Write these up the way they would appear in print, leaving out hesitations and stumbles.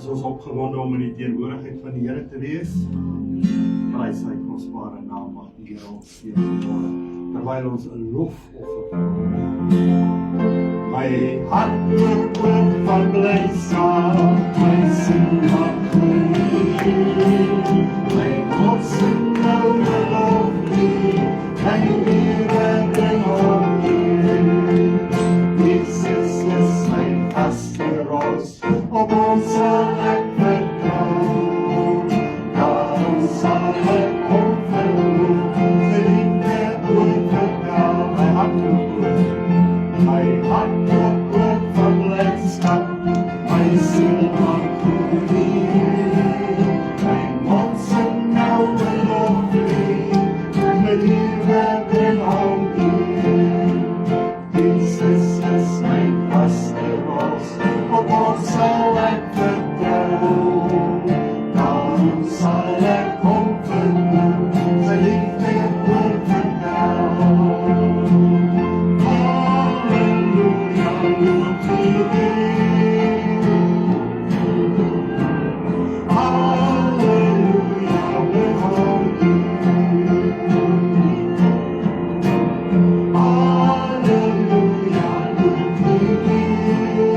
Is ons opgewonde om in die teenwoordigheid van die Here te wees. Prys sy kosbare naam, mag die Here ons seën vanmôre, terwyl ons 'n lofoffer bring. My hart loop oop van blydskap, my siel maak groei. My God se nou loflied, my Here bring hom hier. Jesus is my vaste rots, op ons sal ek vertrou. Daarom sal ek hom verhoog, sy liefde oorvertel. My hart loop oop van blydskap, my siel maak groei. My mond sing nou 'n loflied, my Here bring hom hier. Jesus is my vaste rots, op ons sal ek vertrou. Daarom sal ek hom verhoog, sy liefde oorvertel. Halleluja, loof die Here. Halleluja, bring hom hier. Halleluja, loof die Here.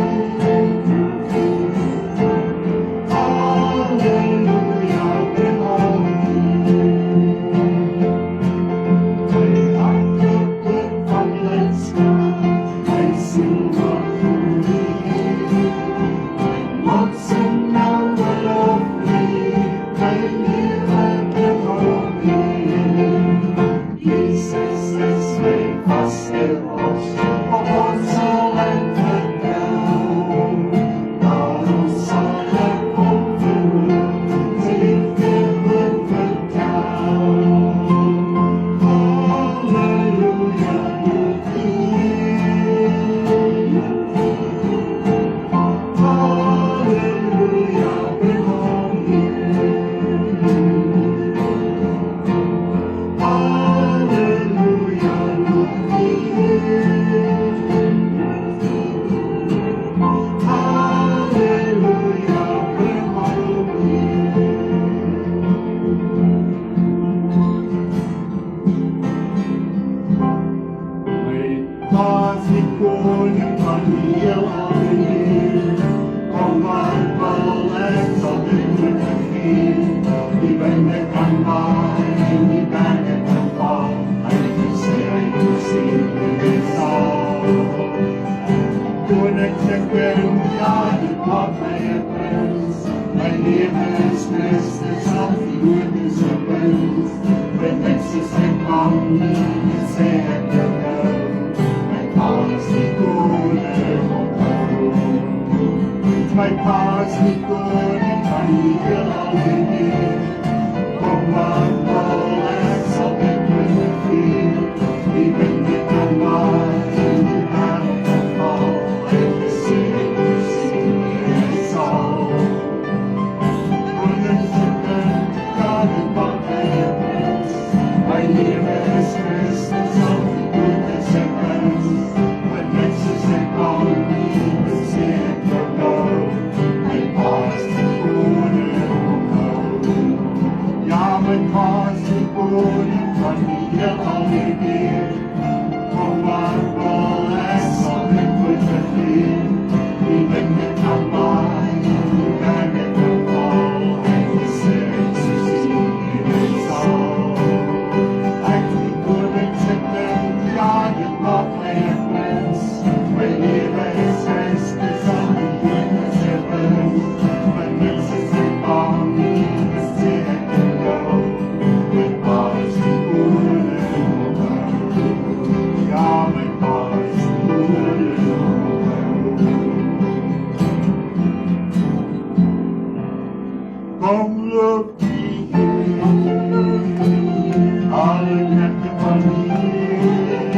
Halleluja, bring hom hier. My hart loop oop van blydskap, my siel maak groei. My mond sing nou 'n loflied, my Here bring hom hier. Jesus is my vaste rots, op ons sal ek vertrou. Daarom sal ek hom verhoog, sy liefde oorvertel. Halleluja, loof die Here. Halleluja, bring hom hier. Halleluja, loof die Here. Halleluja, bring hom hier. My Pa is die koning van die heelal hier. Kom maar, wil ek sal dit met my vier. Die winde kan waai en die berge kan val. Hy het gesê, dit sal. Koning se koning, ja, dit maak my 'n prins. My lewe is Christus, al die dood is 'n prins. Met mense sy plan nie, sê ek jou nou. My Pa is die koning, onthou. My Pa is die koning van die heelal hier. Kom maar, wil ek sal dit met my vier. Die winde kan waai en die berge kan val. Hy het gesê, dit sal. Koning se kind, ja, dit maak my 'n prins. My lewe is Christus, al die dood is 'n prins. Met mense sy plan nie, sê ek jou nou. My Pa is die koning, onthou. Ja, my Pa is die koning van die heelal hier. Kom maar, wil ek sal dit met my vier. Die winde kan waai en die berge kan val. Hy het gesê, dit sal. Ek die koning se kind, ja, dit maak my 'n prins. My lewe is Christus, al die dood is 'n prins. My mense sy plan nie, sê ek jou nou. My Pa is die koning, onthou. Ja, my Pa is die koning, onthou. Kom loop die Here, alle kragte van die Here.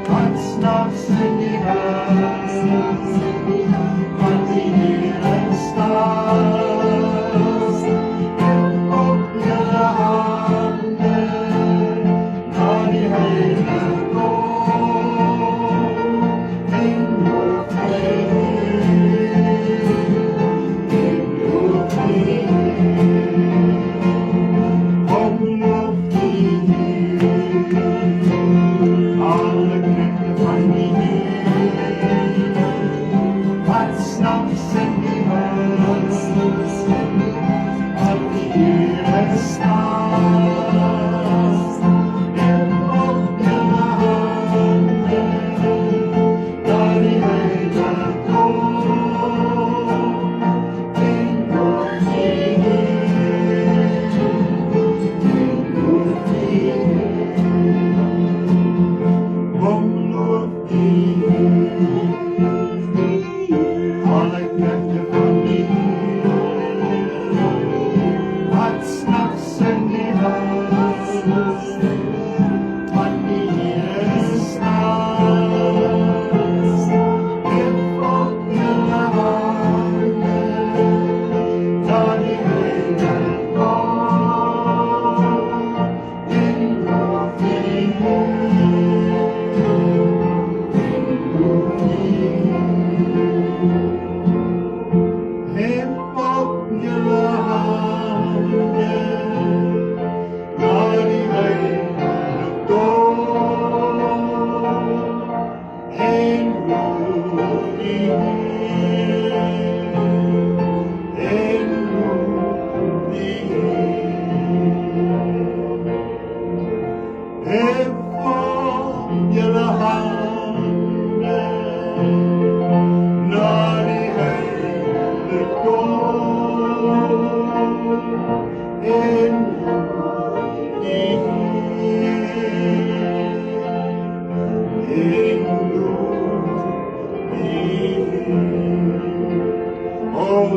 Wat snaps in die huis, wat die Here staat. En op julle hande, na die heiligdom. En loop die Here.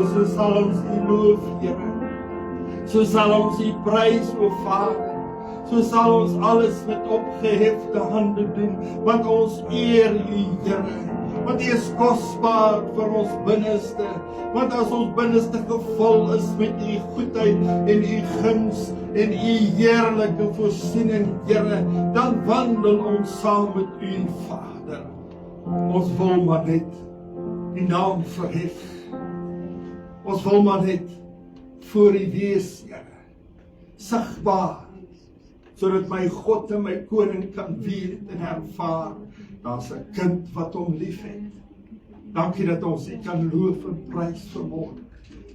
so sal ons U loof, Here. So sal ons U prys, o Vader. So sal ons alles met opgehefte hande doen, want ons eer U, Here. Want U is kosbaar vir ons binneste, want as ons binneste gevul is met U goedheid en U guns en U heerlike voorsiening, Here, dan wandel ons saam met U, Vader. Ons wil maar net die naam verhef. Ons wil maar net voor U wees, Here, sigbaar, sodat my God en my koning kan weet en ervaar, daar's 'n kind wat hom liefhet. Dankie dat ons U kan loof en prys vanmôre.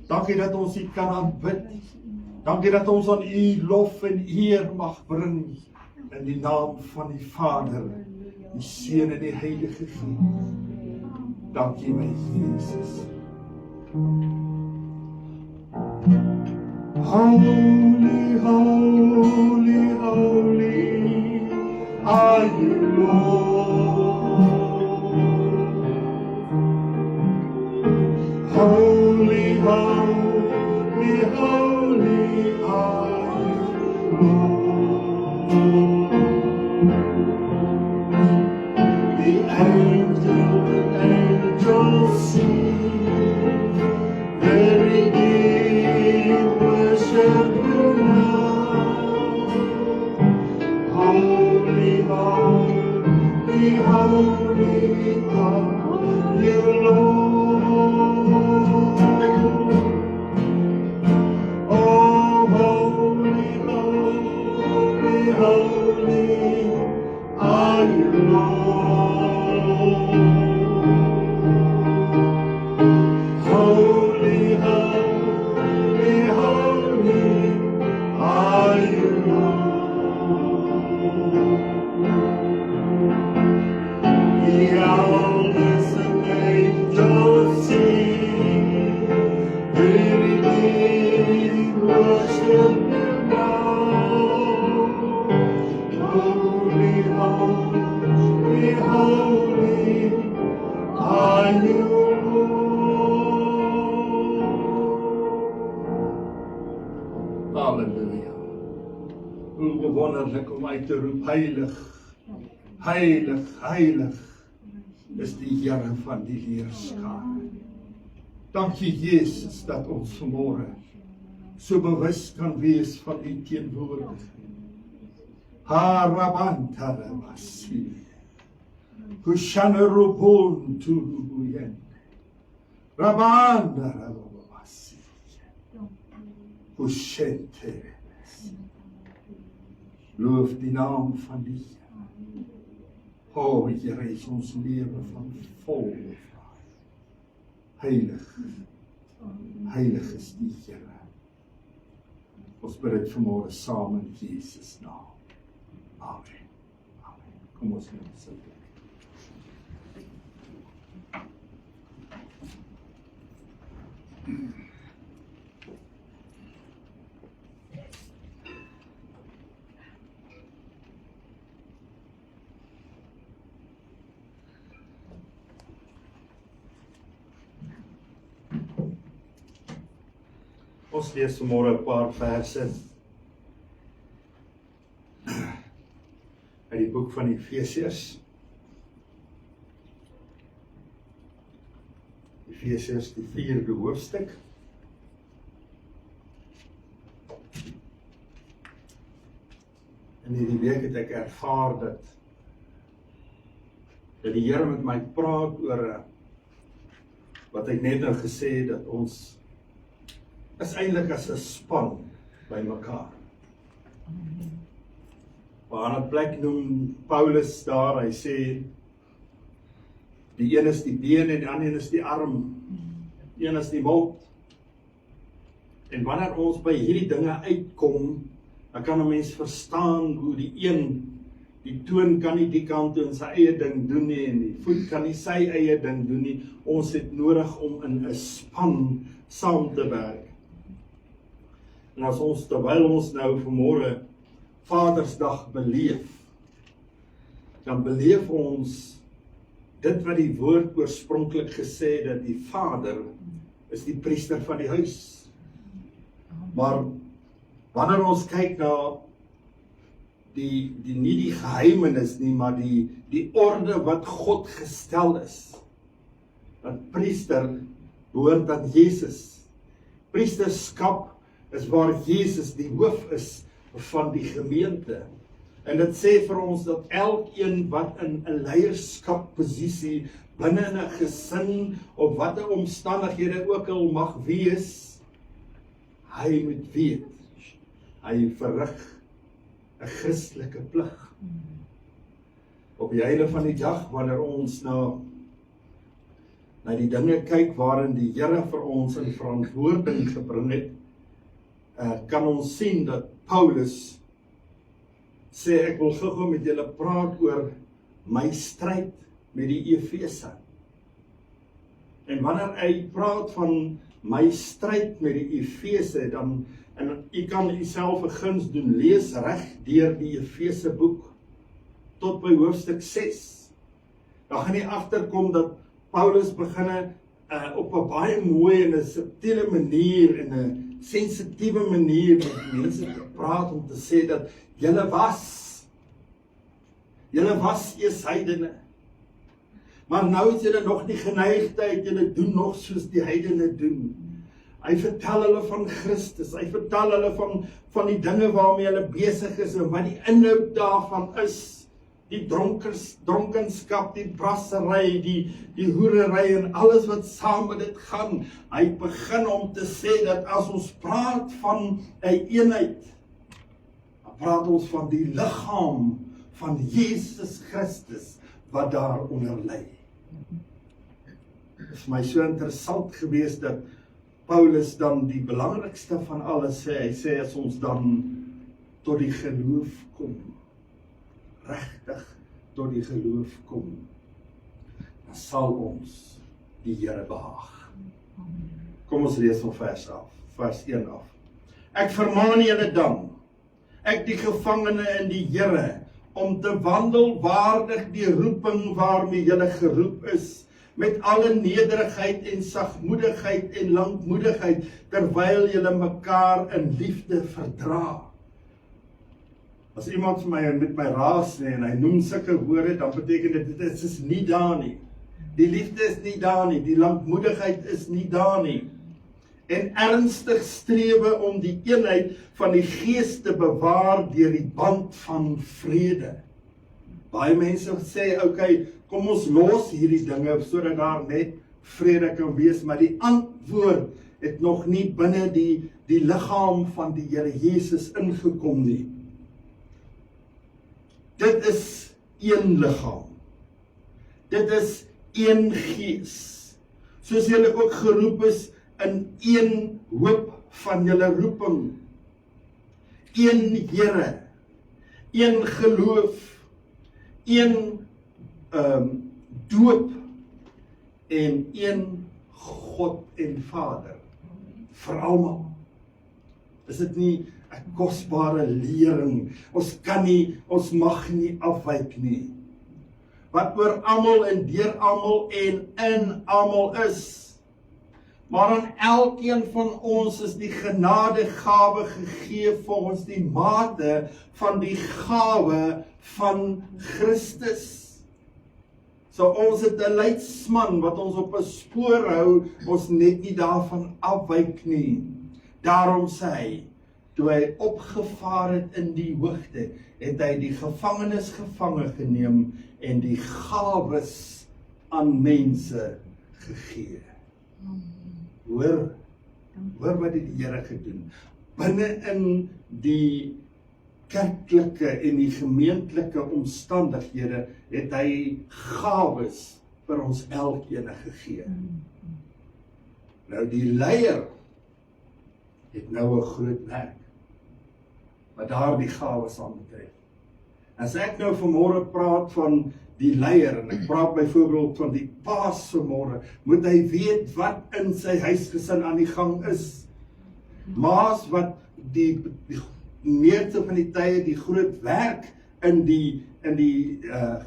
Dankie dat ons U kan aanbid. Dankie dat ons aan U lof en eer mag bring in die naam van die Vader, die Seun en die Heilige Gees. Dankie my Jesus. Holy, holy, holy are you, Lord. Holy, holy, holy are you, Lord. The angels sing, very deep worship You now. Holy, holy, holy are You, Lord. Oh, holy, holy, holy are You, Lord. Holy, holy, holy are You, Lord. The elders and angels sing, very deep worship You now. Holy, holy, holy are You, Lord. Halleluja. Hoe wonderlik om uit te roep, heilig, heilig, heilig is die Here van die leerskare. Dankie Jesus dat ons vanmôre so bewus kan wees van U teenwoordigheid. Harabantarabasi, Kushanerubuntu Rubuyen, Rabandarabasi, Kushente. Loof die naam van die Here. O, Here, is ons lewe van vol heilig. Heilig is die Here. Ons bid dit vanmôre saam in Jesus naam. Amen. Amen. Kom ons neem sit. Ons lees vanmôre 'n paar verse uit die boek van Efesiërs. Efesiërs, die 4de hoofstuk. En hierdie week het ek ervaar dat die Here met my praat oor wat ek net nou gesê het, dat ons is eintlik as 'n span by mekaar. Waar 'n plek noem Paulus daar, hy sê, die een is die been en die ander een is die arm, die een is die mond. En wanneer ons by hierdie dinge uitkom, dan kan 'n mens verstaan hoe die toon kan nie die kant toe in sy eie ding doen nie, en die voet kan nie sy eie ding doen nie. Ons het nodig om in 'n span saam te werk. En as ons, terwyl ons nou vanmôre Vadersdag beleef, dan beleef ons dit wat die woord oorspronklik gesê het, dat die Vader is die priester van die huis. Maar wanneer ons kyk na nie die geheimenis nie, maar die orde wat God gestel is, dat priester behoort aan Jesus. Priesterskap is waar Jesus die hoof is van die gemeente. En dit sê vir ons dat elkeen wat in 'n leierskapposisie binne in 'n gesin of watter omstandighede ook al mag wees, hy moet weet, hy verrig 'n Christelike plig. Op die einde van die dag, wanneer ons na die dinge kyk waarin die Here vir ons in verantwoording gebring het, kan ons sien dat Paulus sê, ek wil gou met julle praat oor my stryd met die Efese. En wanneer hy praat van my stryd met die Efese, dan, en u kan uself 'n guns doen, lees reg deur die Efese boek, tot by hoofstuk 6. Dan gaan jy agterkom dat Paulus beginne op 'n baie mooi en 'n subtiele manier en 'n sensitiewe manier met mense te praat om te sê dat julle was eers heidene, maar nou is julle nog nie geneigdheid, julle doen nog soos die heidene doen. Hy vertel hulle van Christus, hy vertel hulle van die dinge waarmee hulle besig is en wat die inhoud daarvan is. Die dronkenskap, die brassery, die hoerery en alles wat saam met dit gaan. Hy begin om te sê dat as ons praat van 'n eenheid, dan praat ons van die liggaam van Jesus Christus wat daaronder lê. Dit is my so interessant geweest dat Paulus dan die belangrikste van alles sê. Hy sê as ons dan tot die geloof kom, regtig tot die geloof kom, dan sal ons die Here behaag. Kom ons lees van vers 1 af. Ek vermaan julle dan, ek die gevangene in die Here, om te wandel waardig die roeping waarmee julle geroep is, met alle nederigheid en sagmoedigheid en lankmoedigheid, terwyl julle mekaar in liefde verdra. As iemand vir my met my raas nie, en hy noem sulke woorde, dan beteken dit is nie daar nie. Die liefde is nie daar nie, die lankmoedigheid is nie daar nie. En ernstig strewe om die eenheid van die gees te bewaar deur die band van vrede. Baie mense sê, okay, kom ons los hierdie dinge, sodat daar net vrede kan wees, maar die antwoord het nog nie binne die liggaam van die Here Jesus ingekom nie. Dit is een liggaam. Dit is een gees. Soos julle ook geroep is in een hoop van julle roeping. Een Here, een geloof, een doop en een God en Vader vir almal. Is dit nie 'n kosbare lering? Ons mag nie afwyk nie. Wat oor almal en deur almal en in almal is. Maar aan elkeen van ons is die genadegawe gegee volgens die mate van die gawe van Christus. So ons het 'n leidsman wat ons op 'n spoor hou, ons net nie daarvan afwyk nie. Daarom sê hy, toe hy opgevaar het in die hoogte, het hy die gevangenes gevange geneem en die gawes aan mense gegee. Hoor wat het die Here gedoen? Binne in die kerklike en die gemeentelike omstandighede het hy gawes vir ons elkeen gegee. Nou die leier het nou 'n groot werk wat daardie gawes aanbetref. As ek nou vanmôre praat van die leier, en ek praat byvoorbeeld van die paas vanmôre, moet hy weet wat in sy huisgesin aan die gang is. Maas wat die meeste van die tye die groot werk in die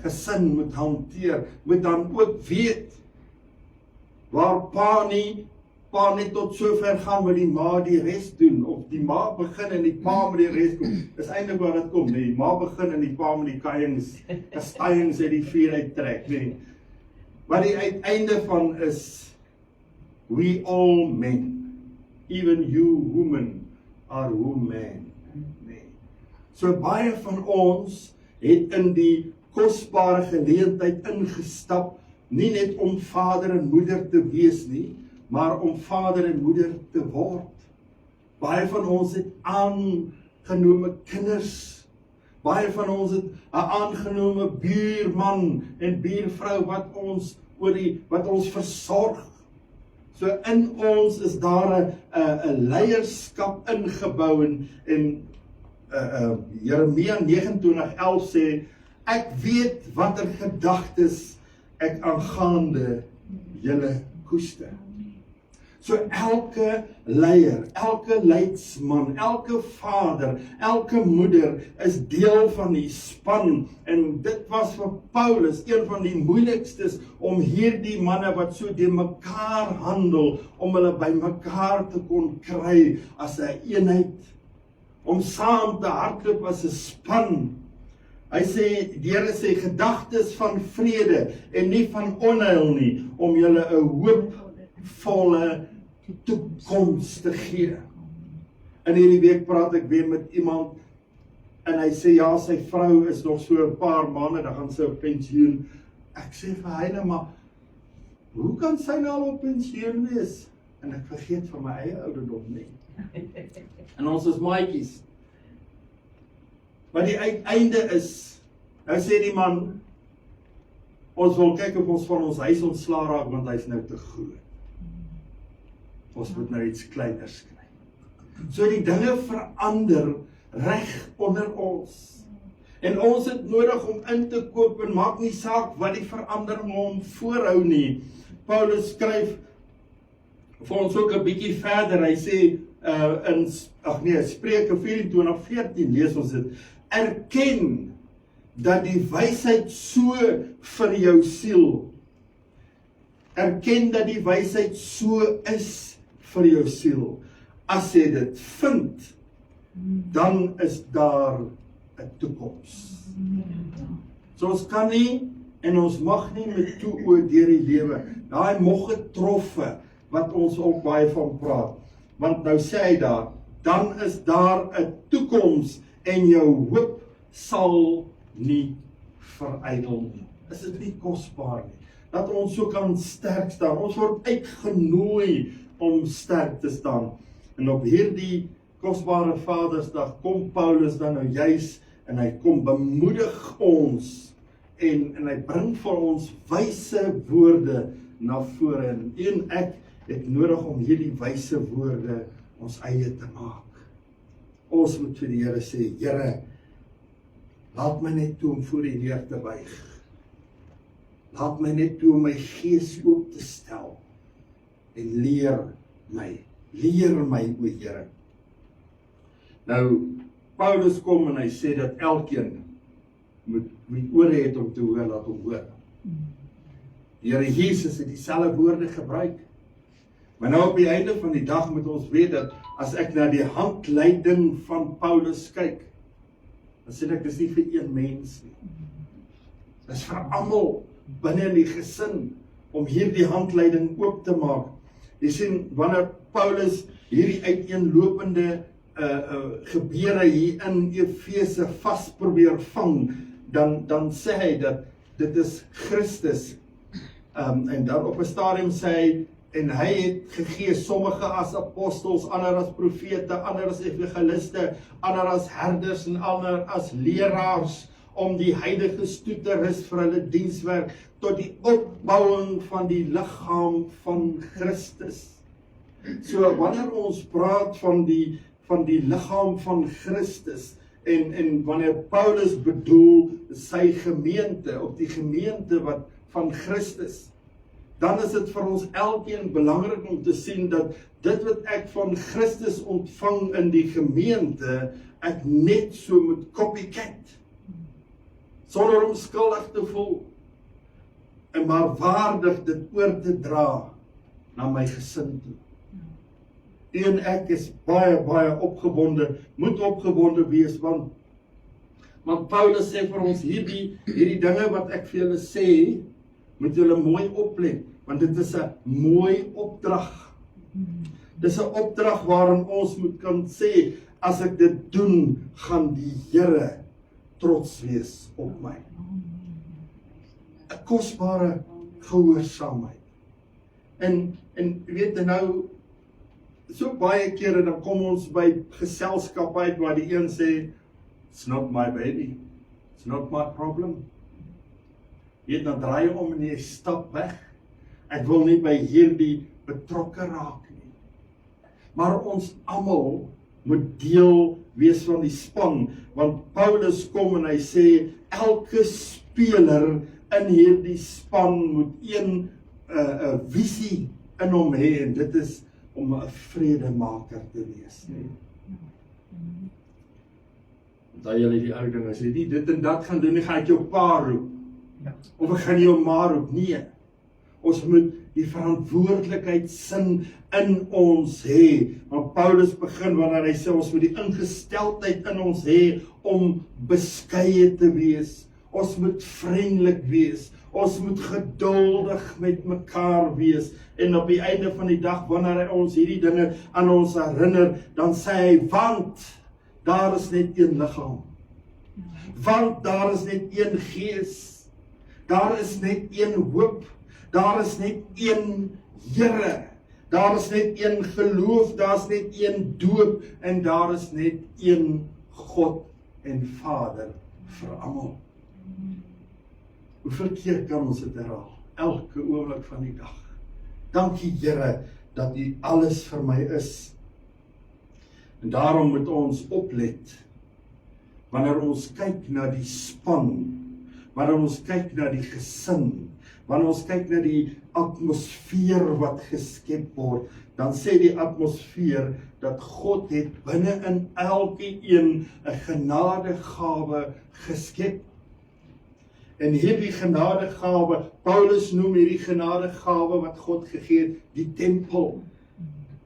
gesin moet hanteer, moet dan ook weet waar pa nie pa net tot sover gaan met die ma die res doen, of die ma begin en die pa met die res kom. Dis eintlik waar dit kom, die ma begin en die pa met die kasteiings uit die vuur uittrek, nee. Maar die uiteinde van is, we all men, even you women are women. Nee. So baie van ons het in die kosbare geleentheid ingestap, nie net om vader en moeder te wees nie, maar om vader en moeder te word. Baie van ons het aangenome kinders. Baie van ons het 'n aangenome buurman en buurvrou wat ons versorg. So in ons is daar 'n leierskap ingebou en Jeremia 29:11 sê, ek weet watter gedagtes ek aangaande julle koester. So elke leier, elke leidsman, elke vader, elke moeder is deel van die span, en dit was vir Paulus een van die moeilikstes om hierdie manne wat so de mekaar handel, om hulle by mekaar te kon kry as 'n eenheid, om saam te hardloop as 'n span. Hy sê, die Here sê, gedagtes van vrede en nie van onheil nie, om julle 'n hoopvolle toekoms te gee. In hierdie week praat ek weer met iemand, en hy sê, ja, sy vrou is nog so 'n paar maande, dan gaan sy op pensioen. Ek sê vir hy, maar hoe kan sy nou al op pensioen wees? En ek vergeet van my eie ouderdom nie. En ons is maatjies. Maar die uiteinde is, nou sê die man, ons wil kyk of ons van ons huis ontslaa raak, want hy is nou te groot. Ons moet nou iets kleiners kry. So die dinge verander reg onder ons. En ons het nodig om in te koop, en maak nie saak wat die verandering hom voorhou nie. Paulus skryf vir ons ook 'n bietjie verder. Hy sê Spreuke 24:14 lees ons dit. Erken dat die wysheid so vir jou siel. Erken dat die wysheid so is vir jou siel. As jy dit vind, dan is daar 'n toekoms. So ons kan nie en ons mag nie met toe oë deur die lewe. Daai moggetroffe wat ons ook baie van praat. Want nou sê hy daar, dan is daar 'n toekoms en jou hoop sal nie verydel nie. Is dit nie kosbaar nie? Dat ons so kan sterk staan. Ons word uitgenooi om sterk te staan. En op hierdie kosbare Vadersdag kom Paulus dan nou juis en hy kom bemoedig ons en hy bring vir ons wyse woorde na vore. En ek het nodig om hierdie wyse woorde ons eie te maak. Ons moet vir die Here sê, Here, laat my net toe om voor die neer te buig. Laat my net toe om my gees oop te stel. En leer my, o Here. Nou, Paulus kom en hy sê dat elkeen moet ore het om te hoor, laat hom hoor. Die Here Jesus het dieselfde woorde gebruik. Maar nou op die einde van die dag moet ons weet dat as ek na die handleiding van Paulus kyk, dan sê ek, dis nie vir een mens nie. Dis vir almal binne in die gesin om hierdie handleiding oop te maak. Jy sien, wanneer Paulus hierdie uiteenlopende gebeure hier in Efese vas probeer vang, dan sê hy dat dit is Christus. En dan op 'n stadium sê hy, en hy het gegee sommige as apostels, ander as profete, ander as evangeliste, ander as herders en ander as leraars, om die heiliges toe te rus vir hulle dienswerk, tot die opbouing van die liggaam van Christus. So wanneer ons praat van die liggaam van Christus, en wanneer Paulus bedoel sy gemeente, of die gemeente wat van Christus, dan is dit vir ons elkeen belangrik om te sien dat dit wat ek van Christus ontvang in die gemeente, ek net so moet copycat, sonder om skuldig te voel, en maar waardig dit oor te dra na my gesin toe. en ek is baie, baie opgewonde, moet opgewonde wees, want Paulus sê vir ons, hierdie dinge wat ek vir julle sê, moet julle mooi oplet, want dit is 'n mooi opdrag. Dis 'n opdrag waarin ons moet kan sê, as ek dit doen, gaan die Here trots wees op my. 'n Kosbare gehoorsaamheid. En weet jy nou, so baie kere dan kom ons by geselskap uit waar die een sê, it's not my baby, it's not my problem. Weet, dan draai jy om en jy stap weg. Ek wil nie by hierdie betrokke raak nie. Maar ons almal moet deel wees van die span, want Paulus kom en hy sê, elke speler in hierdie span moet een visie in hom hê, en dit is om 'n vredemaker te wees. Daai julle die ou ding, as jy nie dit en dat gaan doen, nie gaan ek jou pa roep. Of ek gaan jou ma roep. Nee. Ons moet die verantwoordelikheidsin in ons hê. Want Paulus begin wanneer hy sê ons moet die ingesteldheid in ons hê om beskeie te wees. Ons moet vriendelik wees. Ons moet geduldig met mekaar wees. En op die einde van die dag, wanneer hy ons hierdie dinge aan ons herinner, dan sê hy, want daar is net een liggaam. Want daar is net een gees. Daar is net een hoop. Daar is net een Here. Daar is net een geloof. Daar is net een doop. En daar is net een God en Vader vir almal. Hoeveel keer kan ons dit herhaal? Elke oomblik van die dag. Dankie Here dat U alles vir my is. En daarom moet ons oplet wanneer ons kyk na die span, wanneer ons kyk na die gesin, wanneer ons kyk na die atmosfeer wat geskep word, dan sê die atmosfeer dat God het binne in elkeen 'n genadegawe geskep. En hierdie genadegawe, Paulus noem hierdie genadegawe wat God gegee het, die tempel.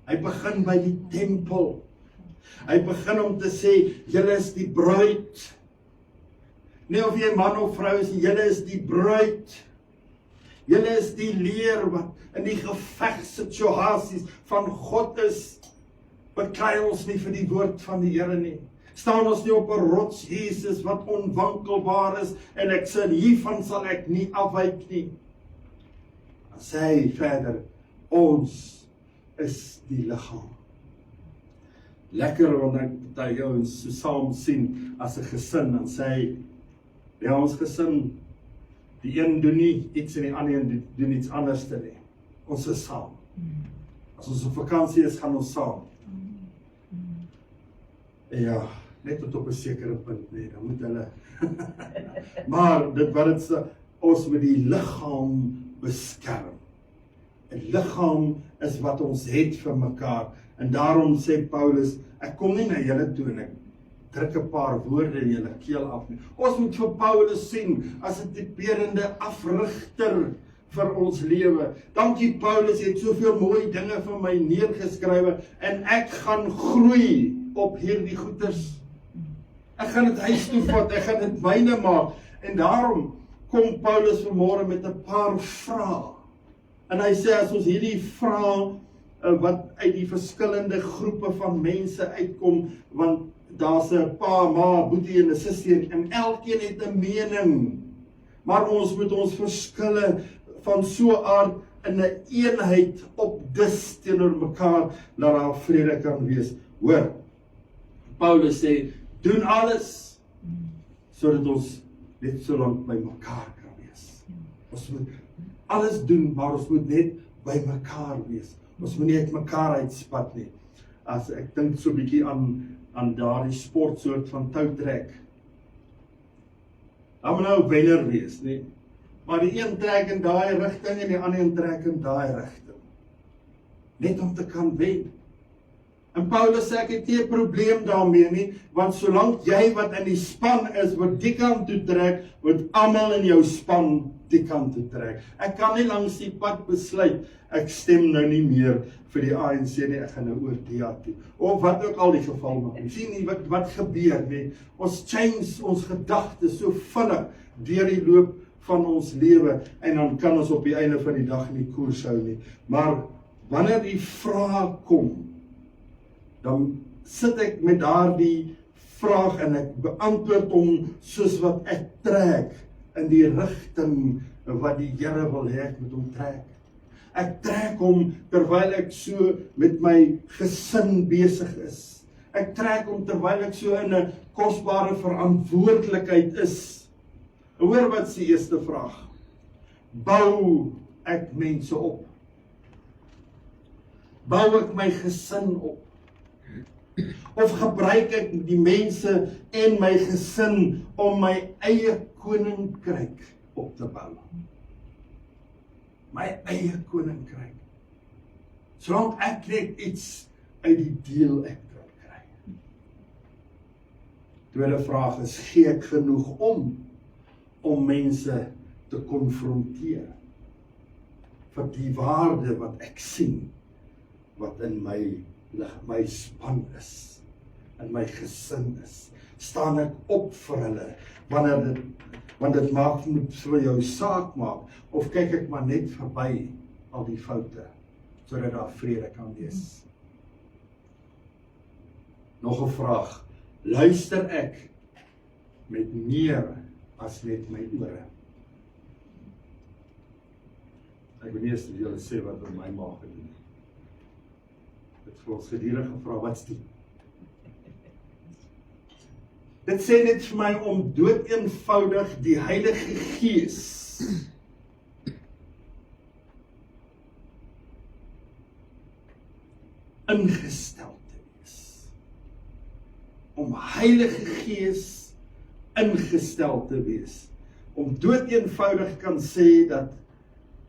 Hy begin by die tempel. Hy begin om te sê, julle is die bruid. Nie of jy man of vrou is, julle is die bruid. Julle is die leer wat in die gevegssituasies van God is. Beklei ons nie vir die woord van die Here nie. Staan ons nie op 'n rots Jesus wat onwankelbaar is en ek sê hiervan sal ek nie afwyk nie. Dan sê hy verder, ons is die liggaam. Lekker wanneer ek jou in so saam sien as 'n gesin, dan sê hy, ja, ons gesin, die een doen nie iets en die ander een doen iets anders te nie. Ons is saam. As ons op vakansie is, gaan ons saam. Ja, net tot op 'n sekere punt, nee, dan moet hulle. Maar dit wat dit sê, ons moet die liggaam beskerm. 'n Liggaam is wat ons het vir mekaar. En daarom sê Paulus, ek kom nie na julle toe en ek druk 'n paar woorde in julle keel af nie. Ons moet vir Paulus sien as 'n typerende afrigter vir ons lewe. Dankie Paulus, jy het soveel mooi dinge vir my neergeskrywe en ek gaan groei op hierdie goeders. Ek gaan dit huis toe vat, ek gaan dit myne maak. En daarom kom Paulus vanmôre met 'n paar vrae. En hy sê as ons hierdie vrae wat uit die verskillende groepe van mense uitkom, want daar's 'n pa, ma, boetie en 'n sussie en elkeen het 'n mening. Maar ons moet ons verskille van so 'n aard in 'n eenheid opdis teenoor mekaar, dat daar vrede kan wees. Hoor, Paulus sê, doen alles sodat ons net so lank by mekaar kan wees. Ons moet alles doen, maar ons moet net by mekaar wees. Ons moet nie uit mekaar uitspat nie. As ek dink so 'n bietjie aan daardie sportsoort van toutrek. Dan moet nou 'n wenner wees, nie? Maar die een trek in daai rigting en die ander een trek in daai rigting. Net om te kan wen. En Paulus sê, ek het nie 'n probleem daarmee nie, want solank jy wat in die span is, wat die kant toe trek, word almal in jou span die kant toe trek. Ek kan nie langs die pad besluit, ek stem nou nie meer vir die ANC nie, ek gaan nou oor DA toe. Of wat ook al die geval mag wees. Sien nie wat gebeur nie. Ons change ons gedagtes so vinnig deur die loop van ons lewe, en dan kan ons op die einde van die dag nie koers hou nie. Maar wanneer die vraag kom, dan sit ek met daardie vraag en ek beantwoord hom soos wat ek trek in die rigting wat die Here wil hê ek moet hom trek. Ek trek hom terwyl ek so met my gesin besig is. Ek trek hom terwyl ek so in 'n kosbare verantwoordelikheid is. Hoor wat is die eerste vraag? Bou ek mense op? Bou ek my gesin op? Of gebruik ek die mense en my gesin om my eie koninkryk op te bou? My eie koninkryk. Solank ek net iets uit die deel ek wil kry. Tweede vraag is, gee ek genoeg om mense te konfronteer vir die waarde wat ek sien, wat in my span is, in my gesin is. Staan ek op vir hulle, want dit maak moet vir jou saak maak, of kyk ek maar net verby al die foute, sodat daar vrede kan wees. Nog 'n vraag, luister ek met meer as net my ore? Ek weet nie as julle sê wat met my maag gedoen. Dit vir ons gedurig gevra, wat's die? Dit sê net vir my om doodeenvoudig die Heilige Gees ingestel te wees. Om Heilige Gees ingestel te wees. Om doodeenvoudig kan sê dat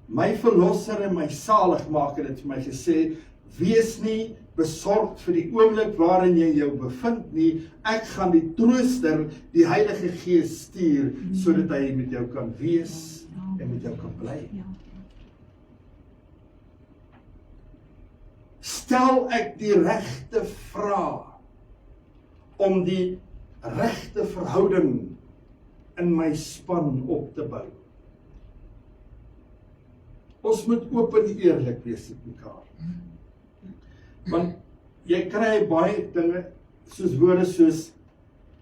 my verlosser en my saligmaker het vir my gesê, wees nie besorgd vir die oomblik waarin jy jou bevind nie, ek gaan die trooster, die Heilige Gees stuur, sodat hy met jou kan wees en met jou kan bly. Stel ek die regte vraag om die regte verhouding in my span op te bou. Ons moet oop en eerlik wees met mekaar. Want jy kry baie dinge soos woorde soos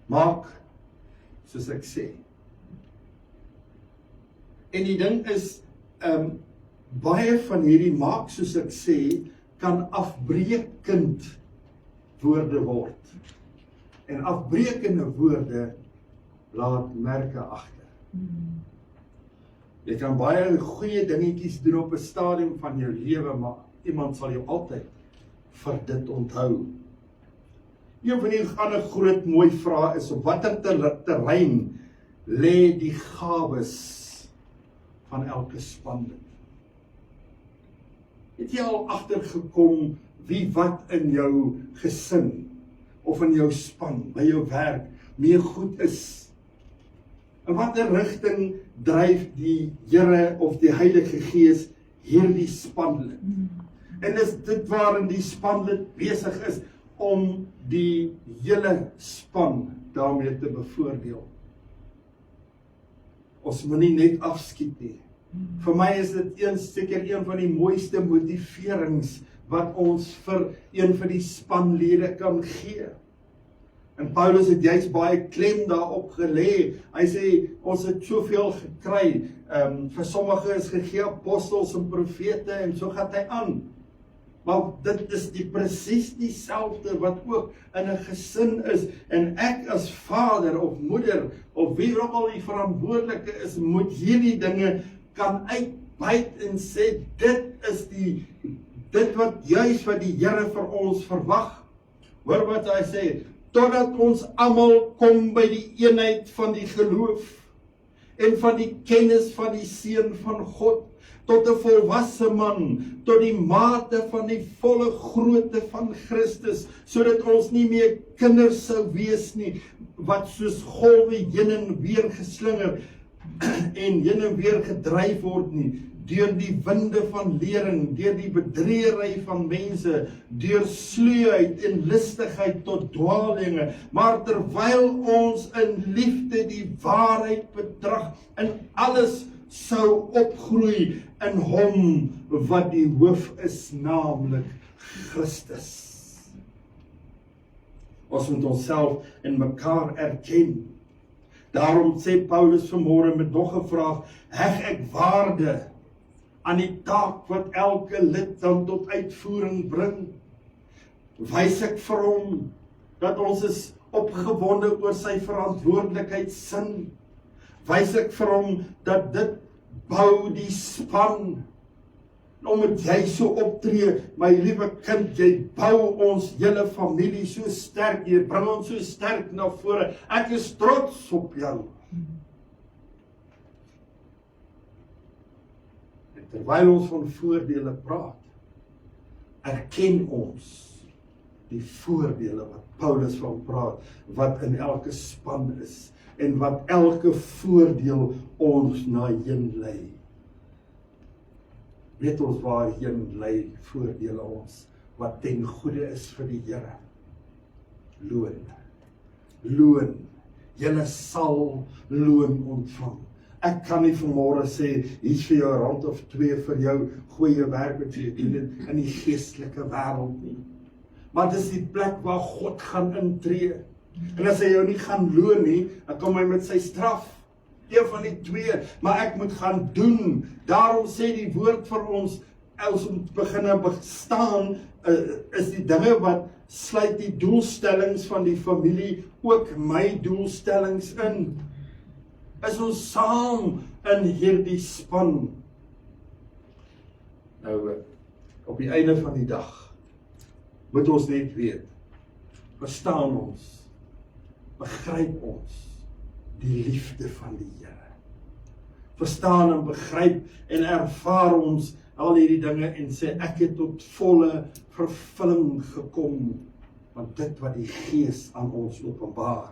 maak soos ek sê. En die ding is baie van hierdie maak soos ek sê kan afbreekend woorde word. En afbrekende woorde laat merke agter. Jy kan baie goeie dingetjies doen op 'n stadium van jou lewe, maar iemand sal jou altyd vir dit onthou. Een van die ander groot mooi vrae is, op watter terrein lê die gawes van elke spanlid? Het jy al agtergekom wie wat in jou gesin of in jou span, by jou werk, mee goed is? In watter rigting dryf die Here of die Heilige Gees hierdie spanlid? En is dit waarin die spanlid besig is om die hele span daarmee te bevoordeel? Ons moet nie net afskiet nie. Vir my is dit seker een van die mooiste motiverings wat ons vir een van die spanlede kan gee. En Paulus het juist baie klem daarop gelê. Hy sê, ons het soveel gekry. Vir sommige is gegee apostels en profete en so gaan hy aan. Maar dit is presies dieselfde wat ook in 'n gesin is. En ek as vader of moeder, of wie ook al die verantwoordelike is, moet hierdie dinge kan uitbuit en sê, dit is dit wat juist wat die Here vir ons verwag. Hoor wat hy sê, totdat ons almal kom by die eenheid van die geloof en van die kennis van die Seun van God, tot 'n volwasse man, tot die mate van die volle grootte van Christus, sodat ons nie meer kinders sou wees nie, wat soos golwe heen en weer geslinger en heen en weer gedryf word nie, deur die winde van lering, deur die bedreery van mense, deur sluwheid en listigheid tot dwaalinge, maar terwyl ons in liefde die waarheid betrag, in alles sou opgroei in hom wat die hoof is, naamlik Christus. Ons moet onsself en mekaar erken. Daarom sê Paulus vanmôre met nog 'n vraag, heg ek waarde aan die taak wat elke lid dan tot uitvoering bring? Wys ek vir hom dat ons is opgewonde oor sy verantwoordelikheidsin? Wys ek vir hom dat dit bou die span? Omdat jy so optree, my liewe kind, jy bou ons hele familie so sterk, jy bring ons so sterk na vore. Ek is trots op jou. En terwyl ons van voordele praat, erken ons die voordele wat Paulus van praat, wat in elke span is, en wat elke voordeel ons na heen lei. Weet ons waarheen lei voordele ons, wat ten goeie is vir die Here? Loon. Loon. Julle sal loon ontvang. Ek kan nie vanmôre sê, hier's vir jou R1 of 2 vir jou goeie werk wat jy doen in die geestelike wêreld nie. Maar dis die plek waar God gaan intree. En as hy jou nie gaan loon nie, dan kom hy met sy straf. Een van die twee, maar ek moet gaan doen. Daarom sê die woord vir ons, als ons begin bestaan, is die dinge wat sluit die doelstellings van die familie, ook my doelstellings in. Is ons saam in hierdie span. Nou, op die einde van die dag, moet ons net weet, verstaan ons, begryp ons die liefde van die Here. Verstaan en begryp en ervaar ons al hierdie dinge en sê, ek het tot volle vervulling gekom, want dit wat die Gees aan ons openbaar.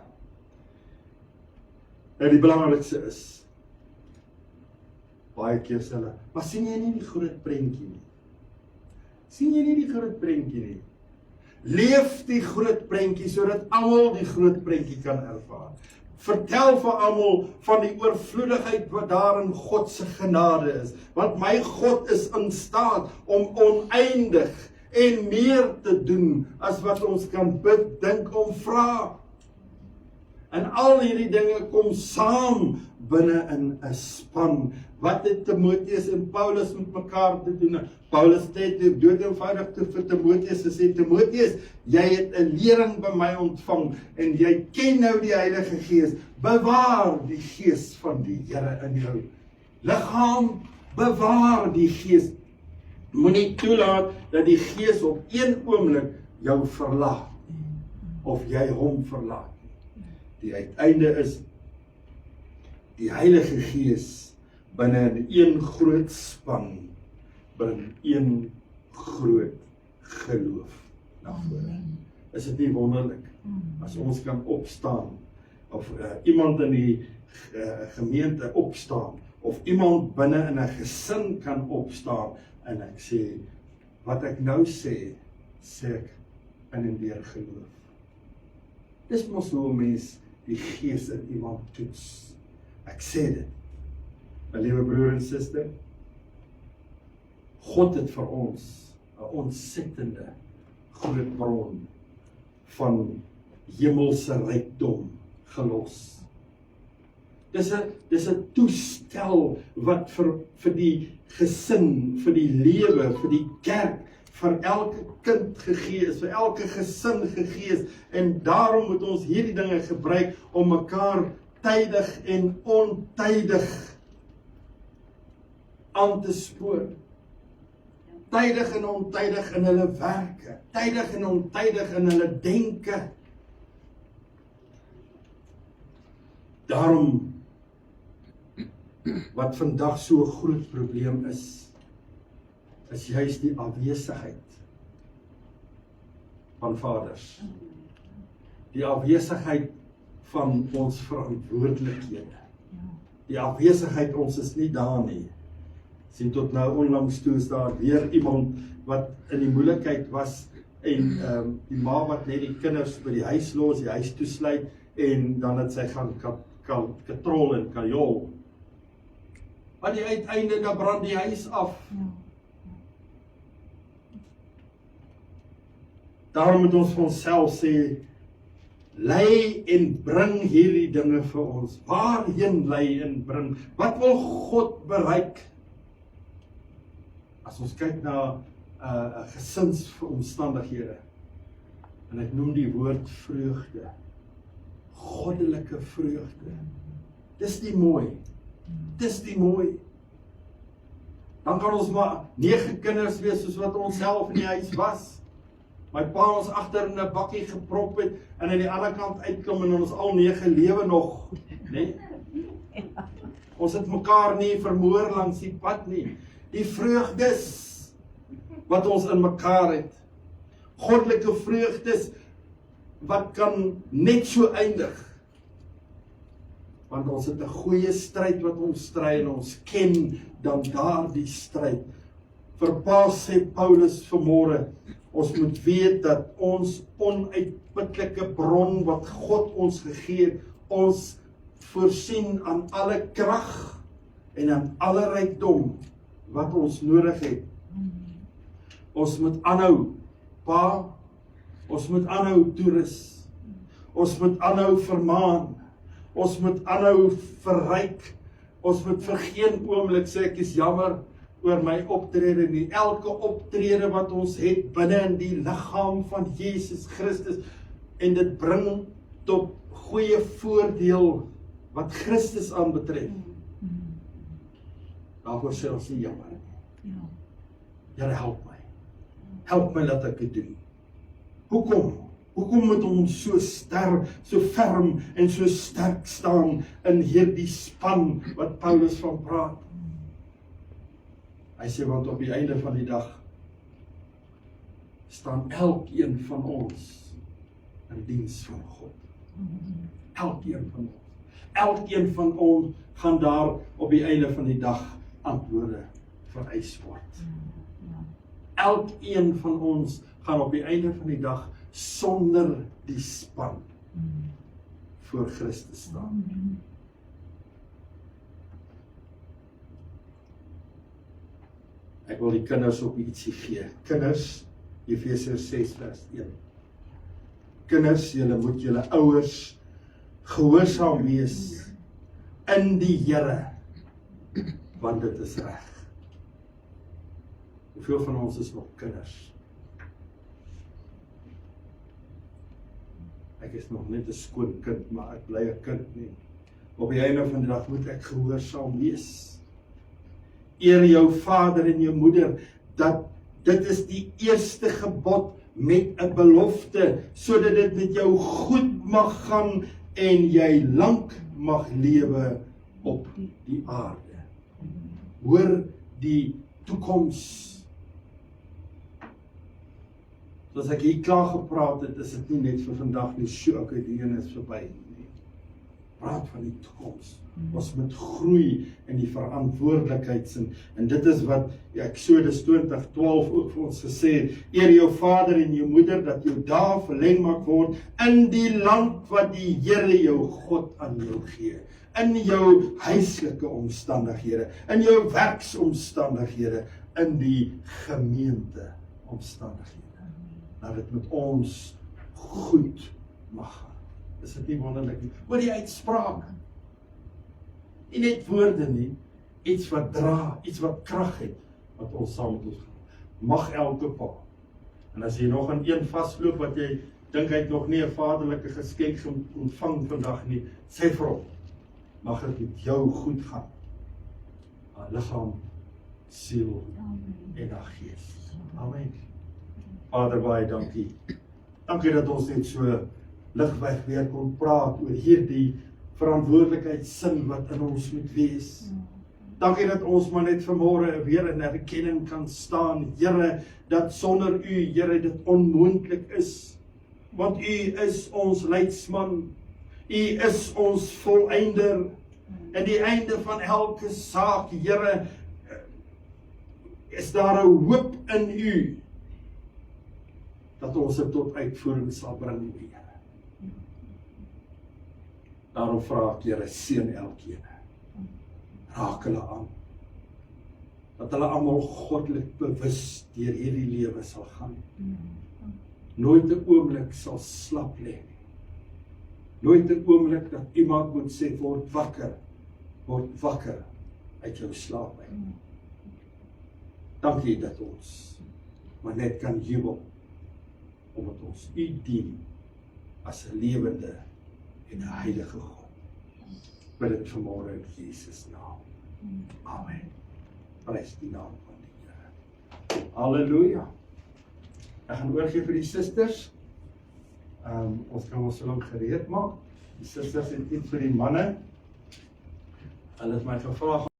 En die belangrikste is, baie keer sê hulle, maar sien jy nie die groot prentjie nie? Sien jy nie die groot prentjie nie? Leef die groot prentjie, sodat almal die groot prentjie kan ervaar. Vertel vir almal van die oorvloedigheid wat daar in God se genade is. Want my God is in staat om oneindig en meer te doen as wat ons kan bid, dink of vra. En al hierdie dinge kom saam binne in 'n span. Wat het Timoteus en Paulus met mekaar te doen? Paulus het dood eenvoudig vir Timoteus gesê, Timoteus, jy het 'n lering by my ontvang en jy ken nou die Heilige Gees. Bewaar die Gees van die Here in jou liggaam. Bewaar die Gees. Moenie toelaat dat die Gees op een oomblik jou verlaat of jy hom verlaat. Die uiteinde is die Heilige Gees binne in een groot span bring een groot geloof na vore. Is dit nie wonderlik as ons kan opstaan of iemand in die gemeente opstaan of iemand binne in 'n gesin kan opstaan en ek sê wat ek nou sê ek in en deur geloof. Dis mos hoe 'n mens die Gees in iemand toets. Ek sê dit. My liewe broer en suster, God het vir ons 'n ontsettende groot bron van hemelse rykdom gelos. Dis 'n toestel wat vir die gesin, vir die lewe, vir die kerk, vir elke kind gegee is, vir elke gesin gegee is, en daarom moet ons hierdie dinge gebruik om mekaar tydig en ontydig aan te spoor. Tydig en ontydig in hulle werke, tydig en ontydig in hulle denke. Daarom, wat vandag so 'n groot probleem is, is juist die afwesigheid van vaders. Die afwesigheid van ons verantwoordelikhede. Die afwesigheid, ons is nie daar nie. Sien tot nou onlangs toe is daar weer iemand wat in die moeilikheid was en die ma wat net die kinders by die huis los, die huis toesluit en dan het sy gaan katrol en kajol. Maar die uiteinde, dan brand die huis af. Daarom moet ons vir onsself sê, lei en bring hierdie dinge vir ons. Waarheen lei en bring? Wat wil God bereik? As ons kyk na gesinsomstandighede, en ek noem die woord vreugde, goddelike vreugde. Dis die mooi. Dis die mooi. Dan kan ons maar 9 kinders wees soos wat ons self in die huis was. My pa ons agter in 'n bakkie geprop het en aan die ander kant uitkom en ons al 9 lewe nog, né? Ons het mekaar nie vermoor langs die pad nie. Die vreugdes wat ons in mekaar het. Goddelike vreugdes wat kan net so eindig. Want ons het 'n goeie stryd wat ons stry en ons ken dan daardie stryd. Vir Paul sê Paulus vanmôre, ons moet weet dat ons onuitputlike bron wat God ons gegee het, ons voorsien aan alle krag en aan alle rykdom wat ons nodig het. Ons moet aanhou, pa, ons moet aanhou toerus, ons moet aanhou vermaan, ons moet aanhou verryk, ons moet vir geen oomblik sê ek is jammer oor my optrede nie. Elke optrede wat ons het binne in die liggaam van Jesus Christus en dit bring tot goeie voordeel wat Christus aanbetref. Daarvoor sê ons nie jammer nie. Here, help my. Help my dat ek dit doen. Hoekom? Hoekom moet ons so sterk, so ferm en so sterk staan in hierdie span wat Paulus van praat? Hy sê, want op die einde van die dag staan elkeen van ons in diens van God. Elkeen van ons. Elkeen van ons gaan daar op die einde van die dag antwoorde vereis word. Elkeen van ons gaan op die einde van die dag sonder die span voor Christus staan. Ek wil die kinders op ietsie gee. Kinders, Efesiërs 6 vers 1. Kinders, julle moet julle ouers gehoorsaam wees in die Here, want dit is reg. Hoeveel van ons is nog kinders? Ek is nog net 'n skoon kind, maar ek bly 'n kind nie. Op die einde van die dag moet ek gehoorsaam wees. Eer jou vader en jou moeder, dat dit is die eerste gebod met 'n belofte, sodat dit met jou goed mag gaan en jy lank mag lewe op die aarde. Hoor die toekoms. Soos ek hier klaar gepraat het, is dit nie net vir vandag nie, okay, die een is verby nie. Praat van die toekoms. Ons moet groei in die verantwoordelikheidsin. En dit is wat Eksodus 20:12 ook vir ons gesê het. Eer jou vader en jou moeder, dat jou dae verleng mag word in die land wat die Here jou God aan jou gee. In jou huislike omstandighede, in jou werksomstandighede, in die gemeente omstandighede. Dat dit met ons goed mag gaan. Is dit nie wonderlik nie? Oor die uitspraak. Nie net woorde nie, iets wat dra, iets wat krag het, wat ons saam met ons gaan. Mag elke pa. En as jy nog aan een vasloop, wat jy dink hy het nog nie 'n vaderlike geskenk ontvang vandag nie, sê vir hom, mag dit met jou goed gaan. Liggaam, siel en gees. Amen. Vader, baie dankie. Dankie dat ons net so ligweg weer kon praat oor hierdie verantwoordelikheidsin wat in ons moet wees. Dankie dat ons maar net vanmôre weer in erkenning kan staan, Here, dat sonder U, Here, dit onmoontlik is. Want U is ons leidsman, U is ons voleinder, en die einde van elke saak, Here, is daar 'n hoop in U, dat ons dit tot uitvoering sal bring, Here. Daarom vra ek, Here, seën elkeen. Raak hulle aan, dat hulle almal goddelik bewus deur hierdie lewe sal gaan. Nooit 'n oomblik sal slap lê nie. Nooit 'n oomblik dat iemand moet sê, word wakker uit jou slaap uit. Dankie dat ons maar net kan jubel, omdat ons U dien as 'n lewende en 'n heilige God. Bid dit vanmôre in Jesus naam. Amen. Prys die naam van die Here. Halleluja. Ek gaan oorgee vir die susters. Ons kan ons so lank gereed maak. Die susters het iets vir die manne. Hulle het my gevra